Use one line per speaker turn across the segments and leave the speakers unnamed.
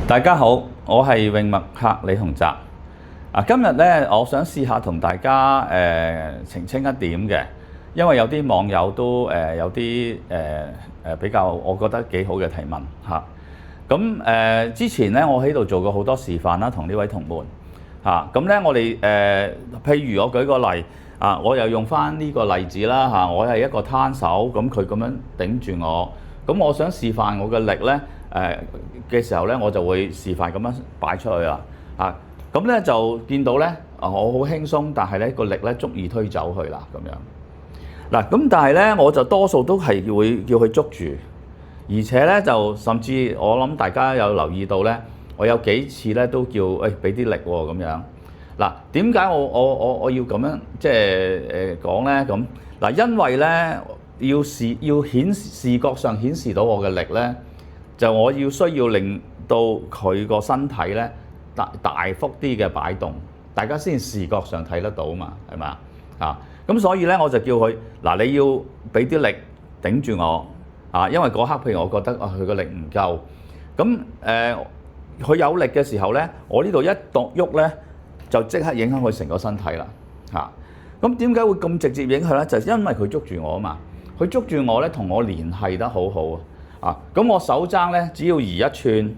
大家好，我係詠麥客李洪澤。今日咧，我想試下同大家澄清一點嘅，因為有啲網友都有啲比較，我覺得幾好嘅提問嚇。咁之前咧，我喺度做過好多示範啦，同呢位同門嚇。咁咧，我哋譬如我舉個例我又用翻呢個例子啦嚇。我係一個攤手，咁佢咁樣頂住我，咁我想示範我嘅力咧嘅時候咧，我就會示範咁樣擺出去啦嚇。咁咧就見到咧我好輕鬆，但係咧個力咧足以推走去啦咁樣。嗱咁但係咧我就多數都係會叫佢捉住，而且咧就甚至我諗大家有留意到咧，我有幾次咧都叫俾啲力喎咁樣。嗱點解我要咁樣即係講咧咁？嗱因為咧要視覺上顯示到我嘅力咧，就我需要令到佢個身體咧大幅啲嘅擺動，大家先視覺上睇得到嘛，係咪啊？咁所以咧我就叫佢嗱，你要俾啲力頂住我因為嗰刻譬如我覺得佢個力唔夠，咁佢有力嘅時候咧，我呢度一喐咧就即刻影響佢成個身體啦嚇。咁點解會咁直接影響咧？就係因為佢捉住我啊嘛，佢捉住我咧同我聯繫得好好咁我手踭咧只要移一寸，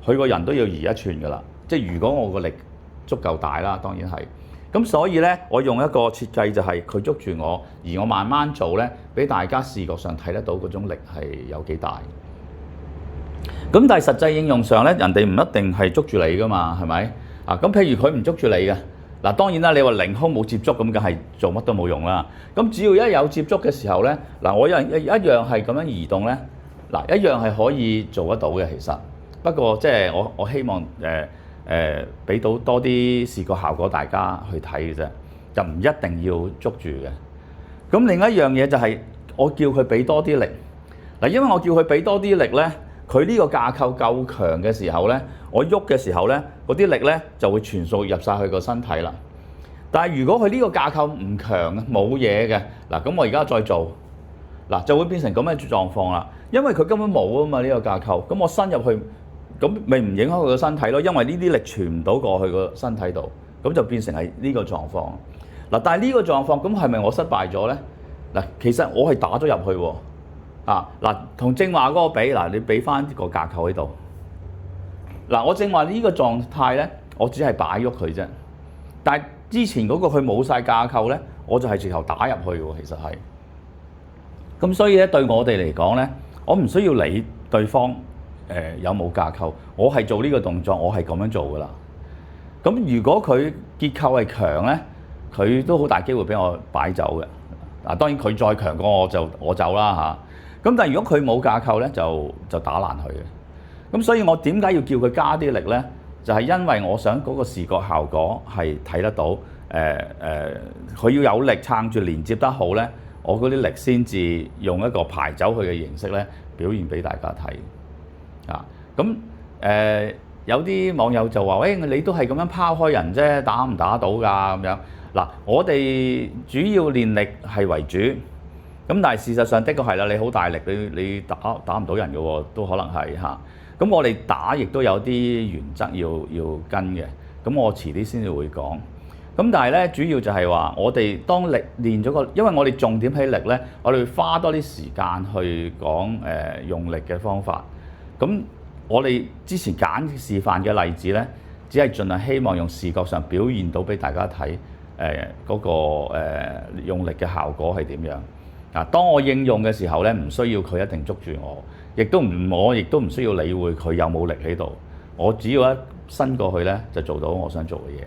佢個人都要移一寸噶啦。即係如果我個力足夠大啦，當然係。咁所以咧，我用一個設計就係佢捉住我，而我慢慢做咧，俾大家視覺上睇得到嗰種力係有幾大。咁但係實際應用上咧，人哋唔一定係捉住你噶嘛，係咪？咁譬如佢唔捉住你嘅，嗱當然啦，你話凌空冇接觸咁，梗係做乜都冇用啦。咁只要一有接觸嘅時候咧，嗱我一樣係咁樣移動咧。嗱，一樣係可以做得到嘅，其實不過即係我希望俾到多啲視覺效果大家去睇嘅啫，就唔一定要捉住嘅。咁另一樣嘢就係我叫佢俾多啲力嗱，因為我叫佢俾多啲力咧，佢呢個架構夠強嘅時候咧，我喐嘅時候咧，嗰啲力咧就會全數入晒去個身體啦。但係如果佢呢個架構唔強冇嘢嘅嗱，咁我而家再做嗱就會變成咁嘅狀況啦。因為佢根本冇啊嘛呢個架構，咁我伸入去，咁咪唔影響佢個身體咯。因為呢啲力傳唔到過去個身體度，咁就變成係呢個狀況。嗱，但係呢個狀況，咁係咪我失敗咗咧？嗱，其實我係打咗入去喎。嗱，同正話嗰個比，嗱你俾翻個架構喺度。嗱，我正話呢個狀態咧，我只係擺喐佢啫。但係之前嗰個佢冇晒架構咧，我就係直頭打入去喎。其實係。咁所以咧，對我哋嚟講咧，我唔需要理對方有冇架構，我係做呢個動作，我係咁樣做噶啦。咁如果佢結構係強咧，佢都好大機會俾我擺走嘅。當然佢再強過我走啦嚇。咁但係如果佢冇架構咧，就打爛佢嘅。咁所以我點解要叫佢加啲力咧？就係因為我想嗰個視覺效果係睇得到，佢要有力撐住連接得好咧。我嗰啲力先至用一個排走佢嘅形式咧，表現俾大家睇。咁有啲網友就話：你都係咁樣拋開人啫，打唔打到㗎咁樣？嗱，我哋主要練力係為主。咁但係事實上的確係啦，你好大力，你打唔到人嘅喎，都可能係嚇。咁我哋打亦都有啲原則要跟嘅。咁我遲啲先至會講。咁但係咧，主要就係話我哋當力練咗個，因為我哋重點喺力咧，我哋會花多啲時間去講用力嘅方法。咁我哋之前揀示範嘅例子咧，只係盡量希望用視覺上表現到俾大家睇嗰個用力嘅效果係點樣。當我應用嘅時候咧，唔需要佢一定捉住我，我亦都唔需要理會佢有冇力喺度。我只要一伸過去咧，就做到我想做嘅嘢。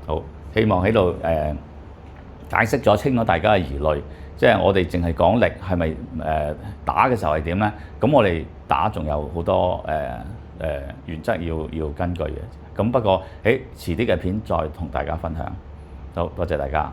好，希望喺度解釋咗清咗大家嘅疑慮，即係我哋淨係講力係咪打嘅時候係點咧？咁我哋打仲有好多原則要根據嘅。咁不過遲啲嘅片再同大家分享。好，多謝大家。